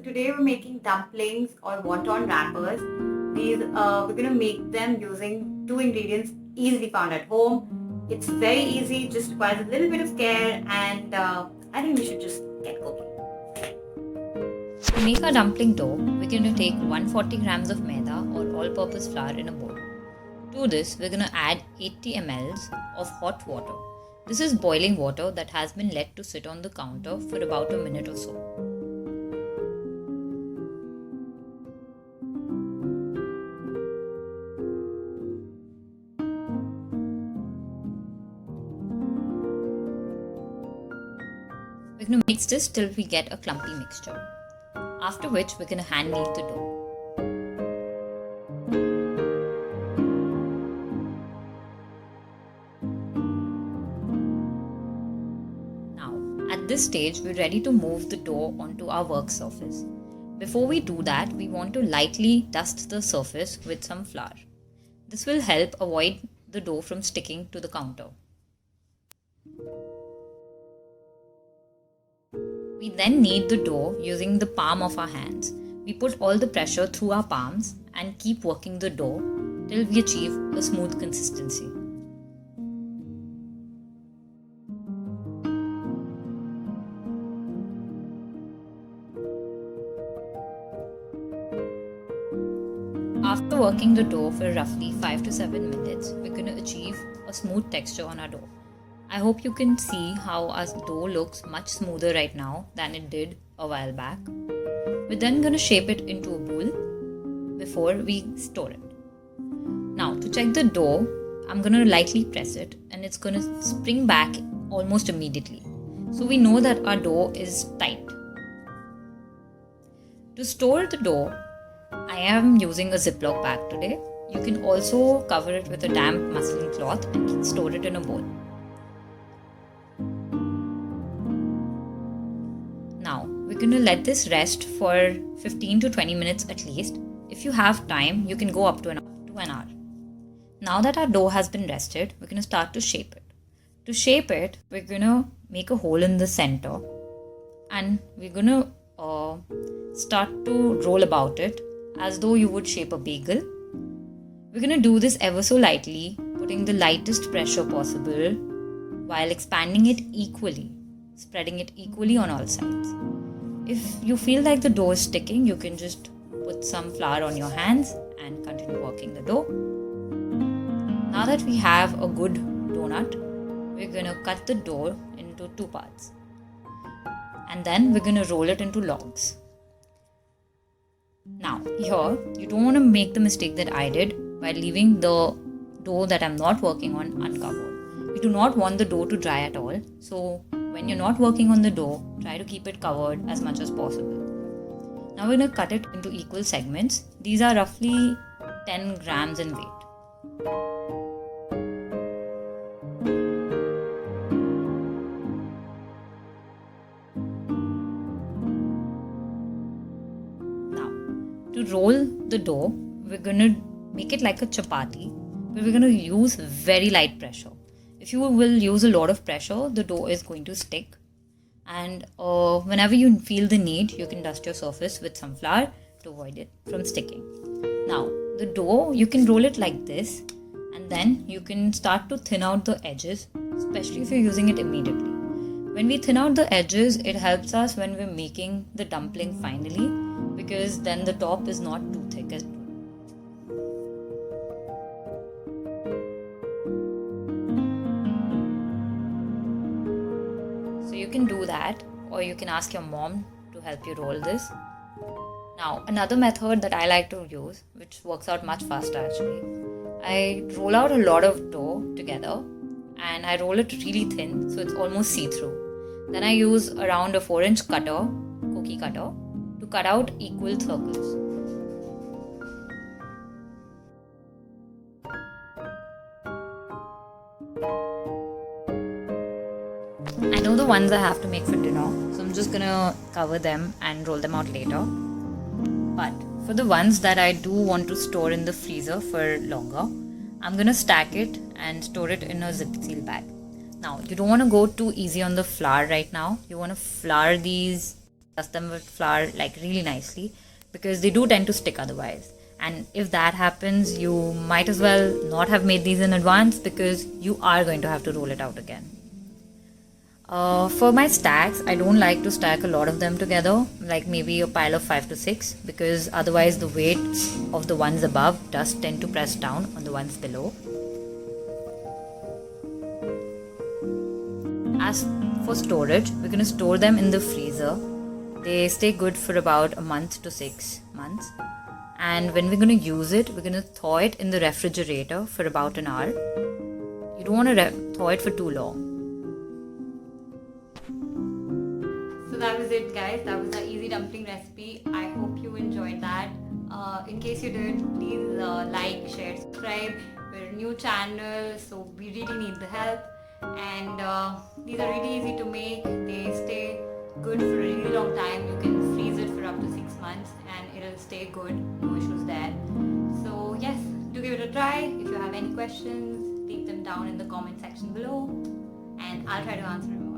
today we're making dumplings or wonton wrappers. These we're gonna make them using two ingredients easily found at home. It's very easy, just requires a little bit of care, and I think we should just get cooking. To make our dumpling dough, we're going to take 140 grams of maida or all-purpose flour in a bowl. To this, we're going to add 80 ml of hot water. This is boiling water that has been let to sit on the counter for about a minute or so. We're going to mix this till we get a clumpy mixture. After which we're going to hand knead the dough. Now, at this stage, we're ready to move the dough onto our work surface. Before we do that, we want to lightly dust the surface with some flour. This will help avoid the dough from sticking to the counter. We then knead the dough using the palm of our hands. We put all the pressure through our palms and keep working the dough till we achieve a smooth consistency. After working the dough for roughly 5 to 7 minutes, we're going to achieve a smooth texture on our dough. I hope you can see how our dough looks much smoother right now than it did a while back. We're then going to shape it into a bowl before we store it. Now to check the dough, I'm going to lightly press it and it's going to spring back almost immediately. So we know that our dough is tight. To store the dough, I am using a Ziploc bag today. You can also cover it with a damp muslin cloth and store it in a bowl. Now, we're going to let this rest for 15 to 20 minutes at least. If you have time, you can go up to an hour. Now that our dough has been rested, we're going to start to shape it. To shape it, we're going to make a hole in the center and we're going to start to roll about it as though you would shape a bagel. We're going to do this ever so lightly, putting the lightest pressure possible while expanding it equally. Spreading it equally on all sides. If you feel like the dough is sticking, you can just put some flour on your hands and continue working the dough. Now that we have a good donut, we're going to cut the dough into two parts. And then we're going to roll it into logs. Now, here, you don't want to make the mistake that I did by leaving the dough that I'm not working on uncovered. We do not want the dough to dry at all. So, when you're not working on the dough, try to keep it covered as much as possible. Now we're going to cut it into equal segments. These are roughly 10 grams in weight. Now, to roll the dough, we're going to make it like a chapati, but we're going to use very light pressure. If you will use a lot of pressure, the dough is going to stick. And whenever you feel the need, you can dust your surface with some flour to avoid it from sticking. Now, the dough, you can roll it like this and then you can start to thin out the edges, especially if you're using it immediately. When we thin out the edges, it helps us when we're making the dumpling finally, because then the top is not too thick as well. You can do that, or you can ask your mom to help you roll this. Now, another method that I like to use, which works out much faster actually, I roll out a lot of dough together and I roll it really thin so it's almost see-through. Then I use around a 4-inch cutter, cookie cutter, to cut out equal circles. I know the ones I have to make for dinner, so I'm just gonna cover them and roll them out later. But for the ones that I do want to store in the freezer for longer, I'm gonna stack it and store it in a zip seal bag. Now, you don't want to go too easy on the flour right now. You want to flour these dust them with flour like really nicely, because they do tend to stick otherwise. And if that happens, you might as well not have made these in advance, because you are going to have to roll it out again. For my stacks, I don't like to stack a lot of them together, like maybe a pile of 5 to 6, because otherwise the weight of the ones above does tend to press down on the ones below. As for storage, we're going to store them in the freezer. They stay good for about a month to 6 months. And when we're going to use it, we're going to thaw it in the refrigerator for about an hour. You don't want to thaw it for too long. So that was it, guys. That was the easy dumpling recipe. I hope you enjoyed that. In case you did, please like, share, subscribe. We're a new channel, so we really need the help. And these are really easy to make. They stay good for a really long time. You can freeze it for up to 6 months and it'll stay good. No issues there. So yes, do give it a try. If you have any questions, leave them down in the comment section below and I'll try to answer them all.